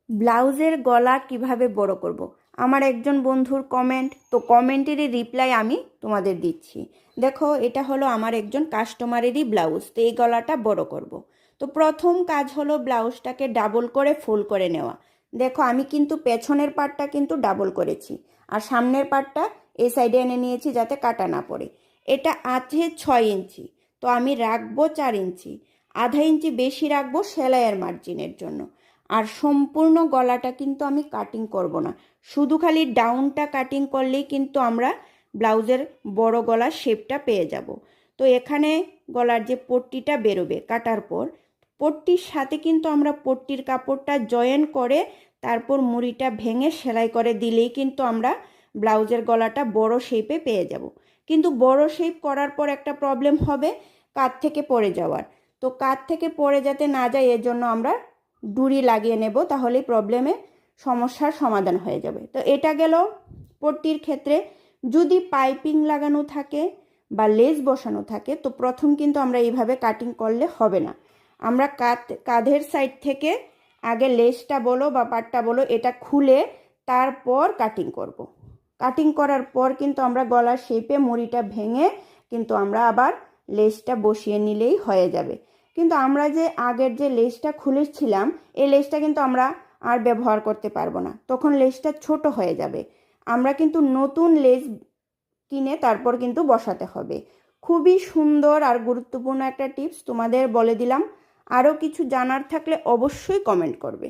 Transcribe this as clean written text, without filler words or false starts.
ব্লাউজের গলা কিভাবে বড় করব। আমার একজন বন্ধুর কমেন্ট, তো কমেন্টেরই রিপ্লাই আমি তোমাদের দিচ্ছি। দেখো, এটা হলো আমার একজন কাস্টমারেরই ব্লাউজ, তো এই গলাটা বড় করব। তো প্রথম কাজ হলো ব্লাউজটাকে ডাবল করে ফোল্ড করে নেওয়া। দেখো, আমি কিন্তু পেছনের পার্টটা কিন্তু ডাবল করেছি, আর সামনের পার্টটা এই সাইডে এনে নিয়েছি যাতে কাটা না পড়ে। এটা আছে 6 ইঞ্চি, তো আমি রাখবো 4 ইঞ্চি, আধা ইঞ্চি বেশি রাখবো সেলাইয়ের মার্জিনের জন্য। আর সম্পূর্ণ গলাটা কিন্তু আমি কাটিং করব না, শুধু খালি ডাউনটা কাটিং করলেই কিন্তু আমরা ব্লাউজের বড় গলার শেপটা পেয়ে যাব। তো এখানে গলার যে পট্টিটা বেরোবে কাটার পর, পট্টির সাথে কিন্তু আমরা পট্টির কাপড়টা জয়েন করে তারপর মুড়িটা ভেঙে সেলাই করে দিলেই কিন্তু আমরা ব্লাউজের গলাটা বড় শেপে পেয়ে যাব। কিন্তু বড় শেপ করার পর একটা প্রবলেম হবে, কাঁধ থেকে পড়ে যাওয়ার। তো কাঁধ থেকে পড়ে যাতে না যায় এর জন্য আমরা ডুরি লাগিয়ে নেব, তাহলেই সমস্যার সমাধান হয়ে যাবে। তো এটা গেল পট্টির ক্ষেত্রে। যদি পাইপিং লাগানো থাকে বা লেস বসানো থাকে, তো প্রথম কিন্তু আমরা এইভাবে কাটিং করলে হবে না। আমরা কাঁধের সাইড থেকে আগে লেসটা বলো বা পাটটা বলো এটা খুলে তারপর কাটিং করব। কাটিং করার পর কিন্তু আমরা গলার শেপে মুড়িটা ভেঙে কিন্তু আমরা আবার লেসটা বসিয়ে নিলেই হয়ে যাবে। কিন্তু আমরা যে আগের যে লেসটা খুলেছিলাম, এই লেসটা কিন্তু আমরা আর ব্যবহার করতে পারবো না, তখন লেসটা ছোট হয়ে যাবে। আমরা কিন্তু নতুন লেস কিনে তারপর কিন্তু বসাতে হবে। খুবই সুন্দর আর গুরুত্বপূর্ণ একটা টিপস তোমাদের বলে দিলাম। আরও কিছু জানার থাকলে অবশ্যই কমেন্ট করবে।